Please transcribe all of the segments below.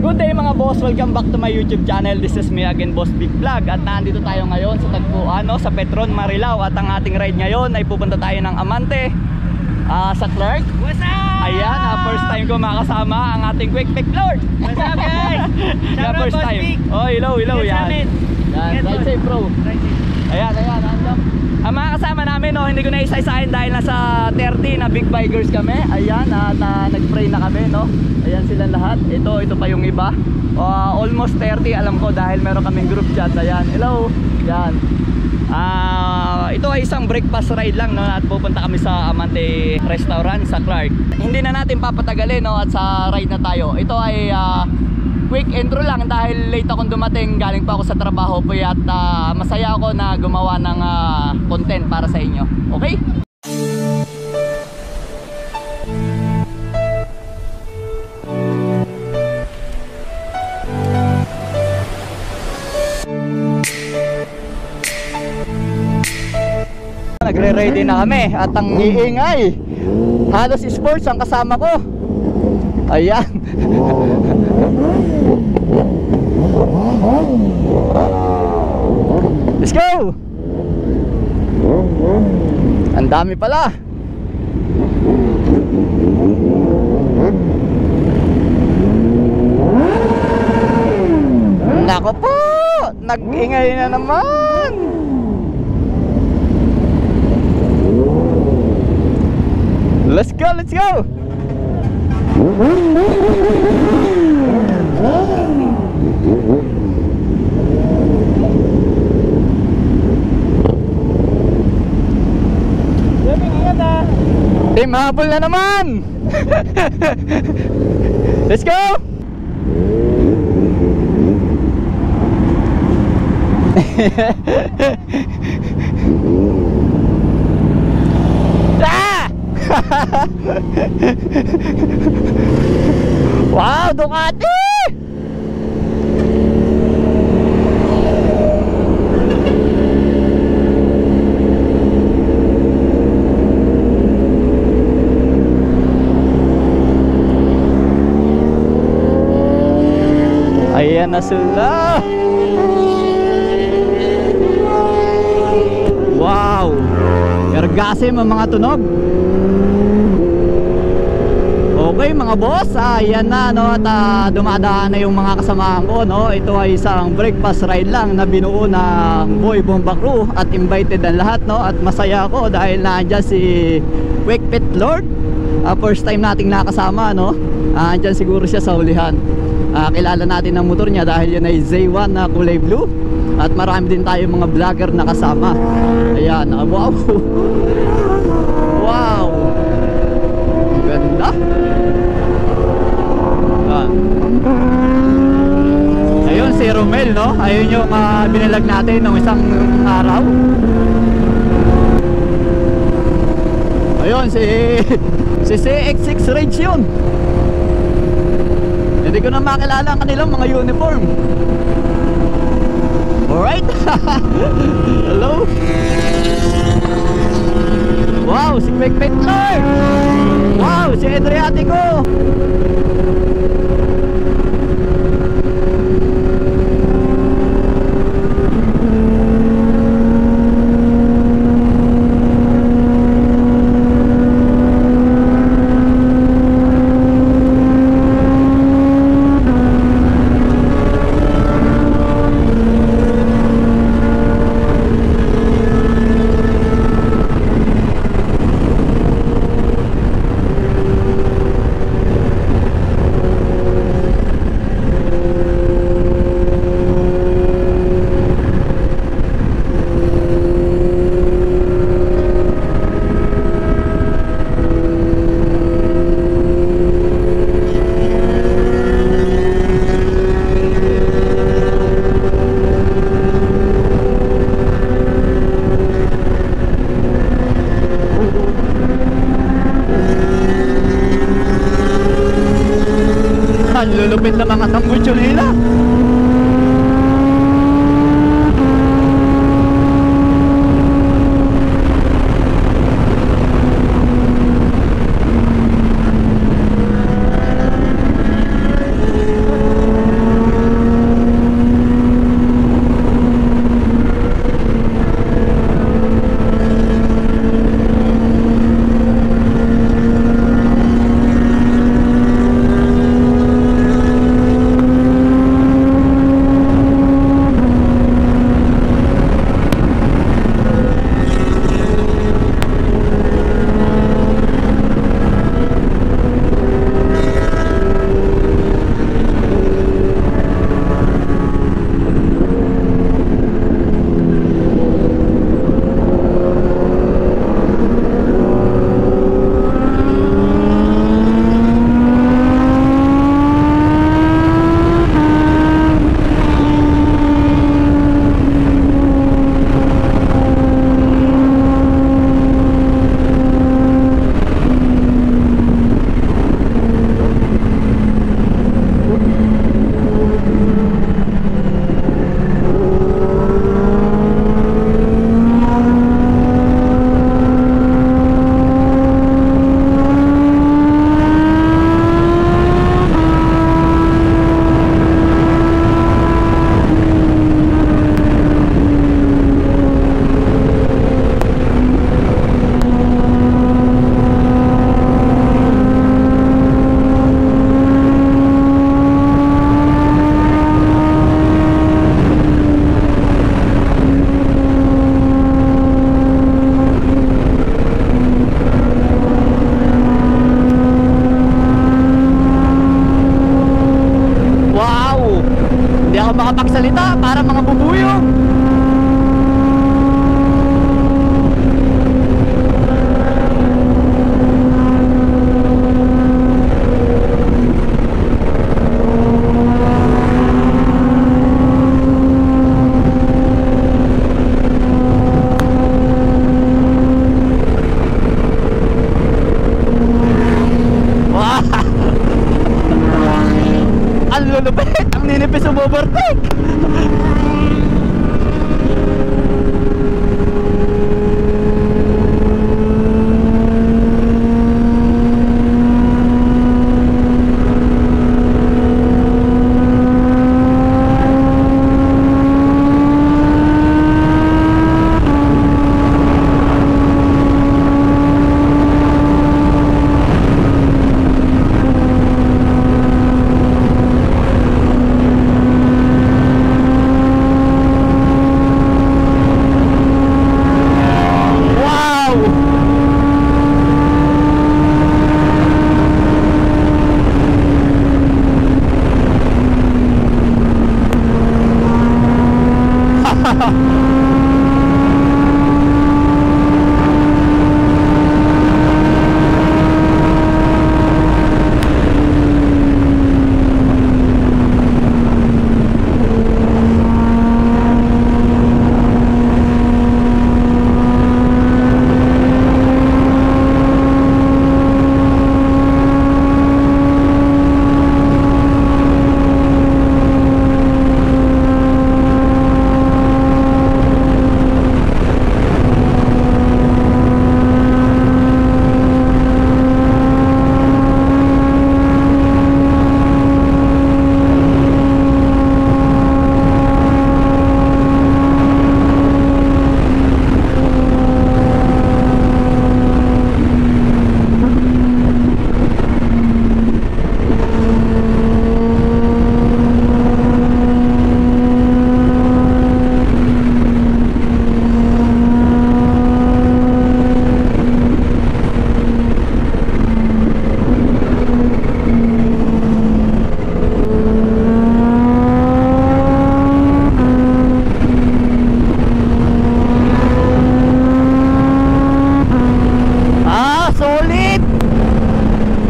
Good day mga boss, welcome back to my YouTube channel. This is me again, Boss Big Vlog. At nandito tayo ngayon sa tagpuan, sa Petron, Marilao. At ang ating ride ngayon ay pupunta tayo ng Amante, sa Clark. What's up? Ayan, first time ko makasama ang ating Quick Pick Lord. What's up guys? First time. Oh, hello, yan. Ride safe bro. Ayan. Ang mga kasama namin, hindi ko na isa-isahin dahil nasa 30 na big bikers kami. Ayan, at nag-pray na kami, no? Ayan silang lahat. Ito pa yung iba. Almost 30 alam ko dahil meron kaming group chat. Ayan, hello. Yan. Ito ay isang breakfast ride lang, no? At pupunta kami sa Amante Restaurant sa Clark. Hindi na natin papatagalin, no? At sa ride na tayo. Ito ay quick intro lang dahil late akong dumating, galing pa ako sa trabaho po at masaya ako na gumawa ng content para sa inyo. Okay? Nagre-ready na kami at ang iingay, halos sports ang kasama ko. Ayan. Let's go. Ang dami pala. Nako po, nag-ingay na naman. Let's go. Team habol na naman. Let's go. Wow, Ducati! Ayan na sila. Wow, ergasim ang mga tunog. Okay mga boss, ayan na, no? At dumadaan na yung mga kasamahan ko, no? Ito ay isang breakfast ride lang na binuo ng Boy Bomba Crew at invited ang lahat, no? At masaya ako dahil nandiyan si Quick Pick Lord. First time nating nakasama, no? Andyan siguro siya sa ulihan. Kilala natin ang motor niya dahil yun ay Z1 na kulay blue. At marami din tayo mga vlogger na kasama. Ayan, wow. Wow, ganda. Ayun si Romel, no? Ayun yung binalag natin nung isang araw. Ayun si CX6 Rage yun. Hindi ko na makilala ang kanilang mga uniform. Alright. Hello. Wow, si Quick Pick Lord. Wow, si Adriatico. Ang lulupit na mga tambutso nila. Hindi ako makapagsalita para mga bubuyo. Ang lulupit, ang ninipis overtake.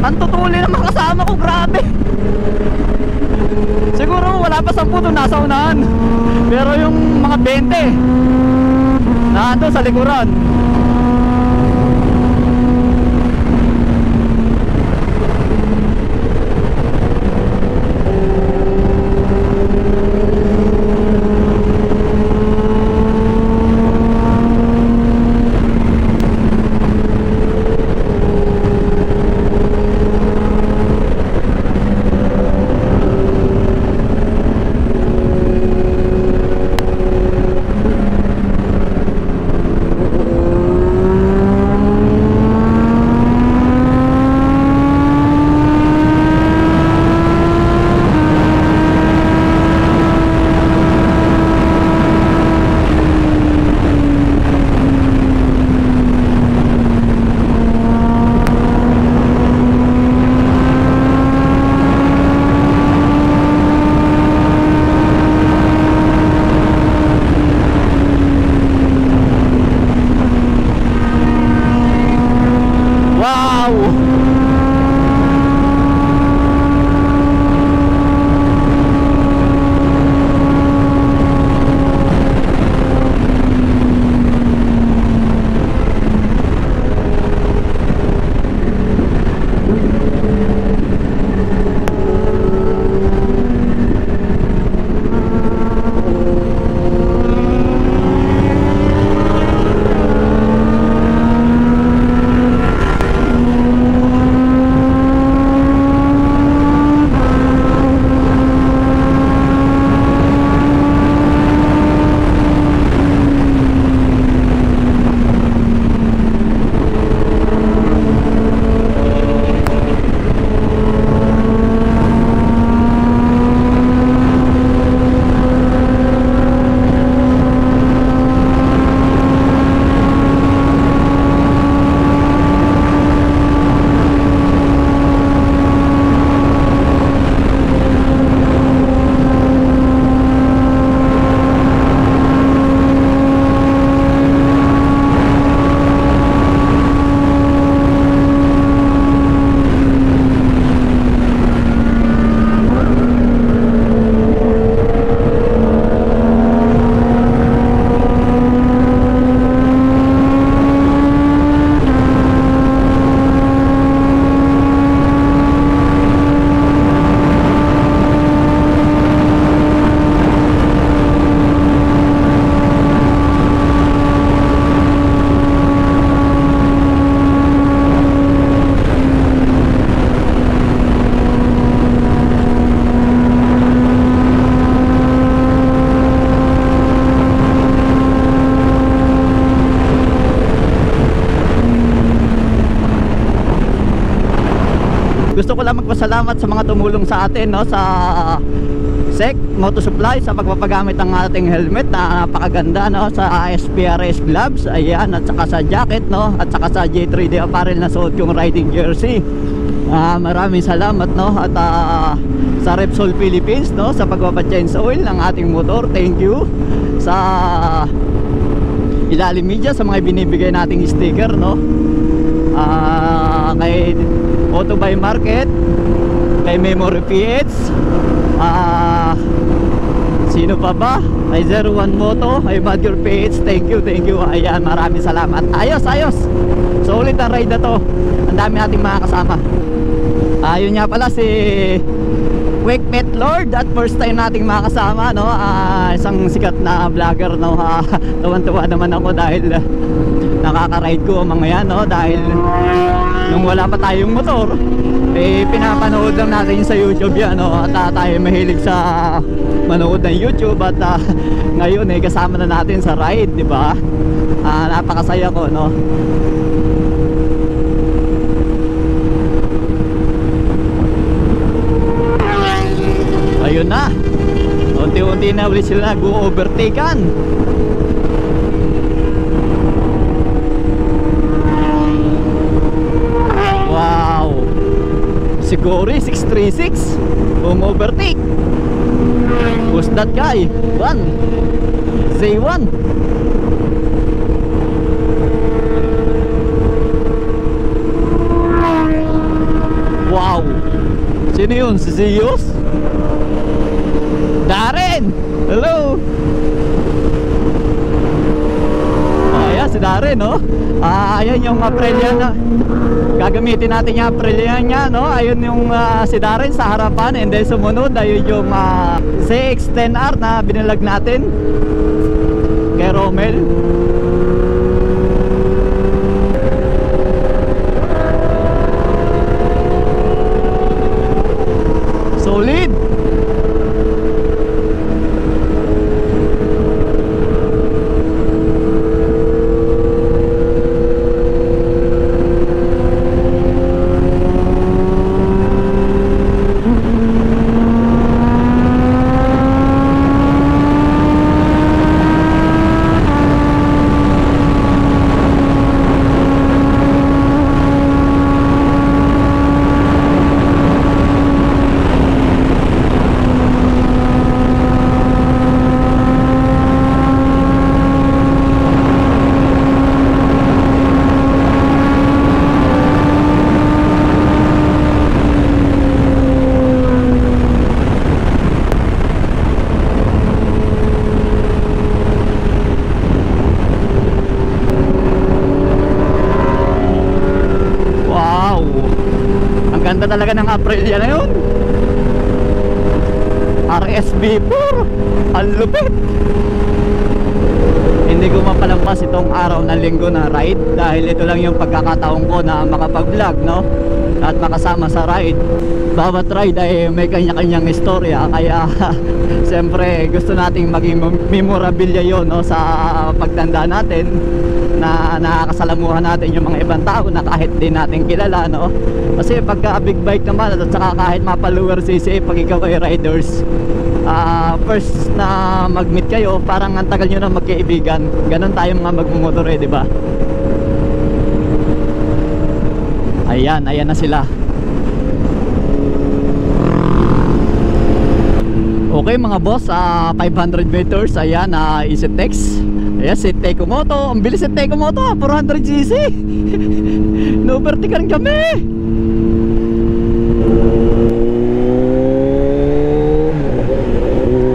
Ang tutuli naman kasama ko, grabe. Siguro wala pa 10 doon nasa unahan. Pero yung mga 20 nandun sa likuran. nagpasalamat sa mga tumulong sa atin, no, sa SEC Moto Supply sa pagpapagamit ng ating helmet na napakaganda, no, sa SPRS gloves, ayan, at saka sa jacket, no, at saka sa J3D apparel na suot yung riding jersey. Maraming salamat, no, at sa Repsol Philippines, no, sa pagpapa-change oil ng ating motor. Thank you sa Ilalim Media sa mga binibigay nating sticker, no, kay Auto by Market, kay Memory PH, sino pa ba, kay 01 Moto, kay Badger PH. Thank you. Ayan, maraming salamat. Ayos. So ulit ang ride na to. Ang dami nating mga kasama. Yun nga pala si Quick Pet Lord, at first time nating makasama, no, isang sikat na vlogger, no. Tuwan-tuwa naman ako dahil nakaka-ride ko mga yan, no, dahil nung wala pa tayong motor, pinapanood lang natin sa YouTube yan, no, at tayo mahilig sa manood ng YouTube, at ngayon kasama na natin sa ride, di ba? Napakasaya ko, no. Ayun na, unti-unti na ulit sila nag-overtaken. Wow, siguro 636 overtake. Who's that guy? Z1. Wow, sino yun? Si Zeus? Darren! Hello! Ayan si Darren, no? Ayan yung Aprilia na gagamitin natin yung Aprilia niya, no? Ayun yung si Darren sa harapan, and then sumunod ayun yung CX-10R na binilag natin kay Romel. Solid! Ganda talaga ng Aprilia na yun. RSB4, ang lupit. Hindi ko mapalampas itong araw ng linggo na ride dahil ito lang yung pagkakataon ko na makapag-vlog, no, at makasama sa ride. Bawat ride ay may kanya-kanyang istorya, kaya siyempre gusto nating maging memorabilia yon, no, sa pagtanda natin, na nakakasalamuhan natin yung mga ibang tao na kahit din natin kilala, no. Kasi pagka big bike naman at saka kahit mapaluwer cc, pag ikaw ay riders, first na mag-meet kayo, parang ang tagal nyo na magkaibigan. Ganon tayo mga magmumotor, di ba? Ayan na sila. Okay mga boss, 500 meters, ayan, EasyTex. Ayan, si Teco Moto. Ang bilis si Teco Moto, 400cc. No-overtaken kami.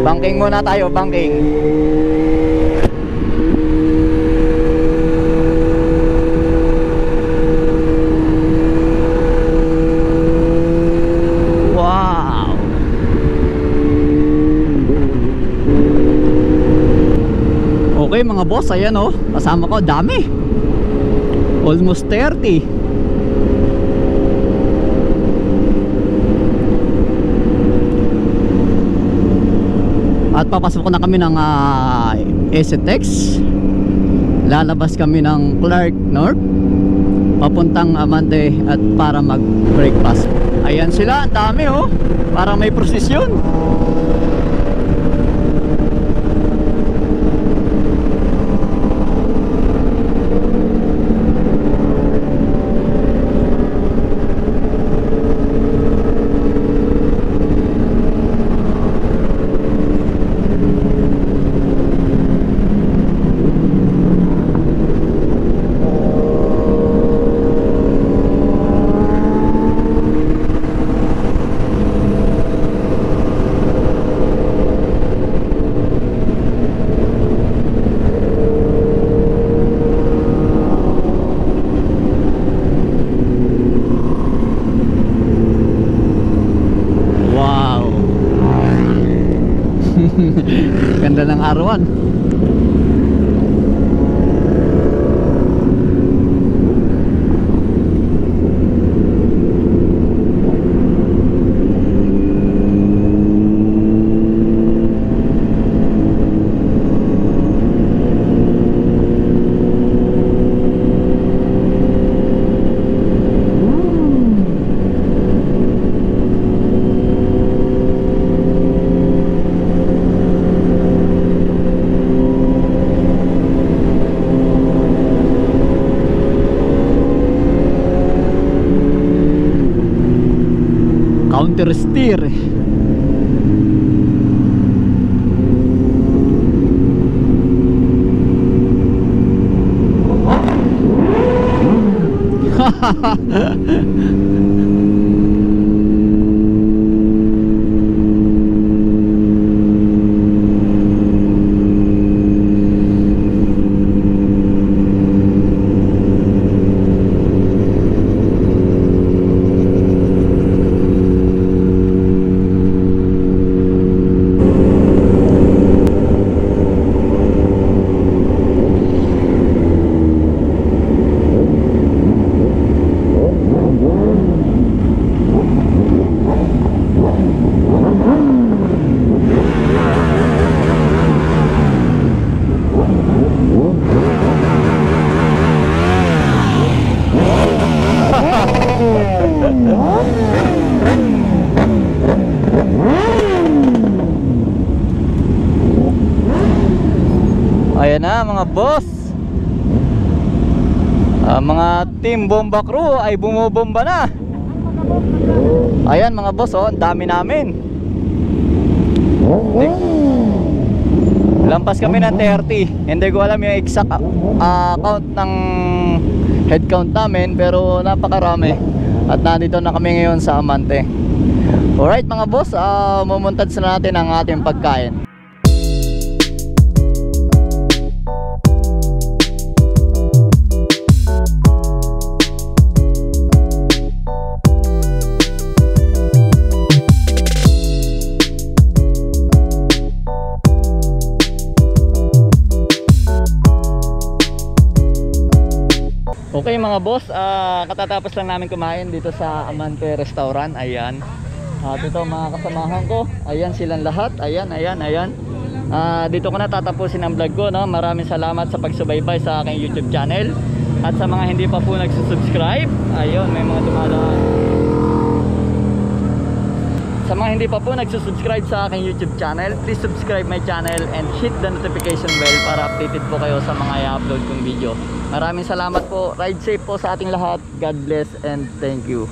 Banking muna tayo, banking. Wow. Okay mga boss, ayan oh, kasama ko, dami. Almost 30. At papasok na kami ng EasyTex. Lalabas kami ng Clark North papuntang Amante at para mag breakfast. Ayan sila, ang dami oh. Parang may prosesyon. Ganda ng arawan. Counter steer. Ayan na mga boss, mga team bomba crew ay bumobomba na. Ayan mga boss, oh, ang dami namin. Lampas kami ng 30. Hindi ko alam yung exact count ng head count namin, pero napakarami. At nandito na kami ngayon sa Amante. Alright mga boss, mumuntads na natin ang ating pagkain. Okay mga boss, katatapos lang namin kumain dito sa Amante Restaurant. Ayan. Dito mga kasamahan ko. Ayan silang lahat. Ayan. Dito ko na tatapusin ang vlog ko, no? Maraming salamat sa pagsubaybay sa aking YouTube channel. At sa mga hindi pa po nagsusubscribe, ayun, may mga dumadaan. Sa mga hindi pa po nagsusubscribe sa aking YouTube channel, please subscribe my channel and hit the notification bell para updated po kayo sa mga i-upload kong video. Maraming salamat po. Ride safe po sa ating lahat. God bless and thank you.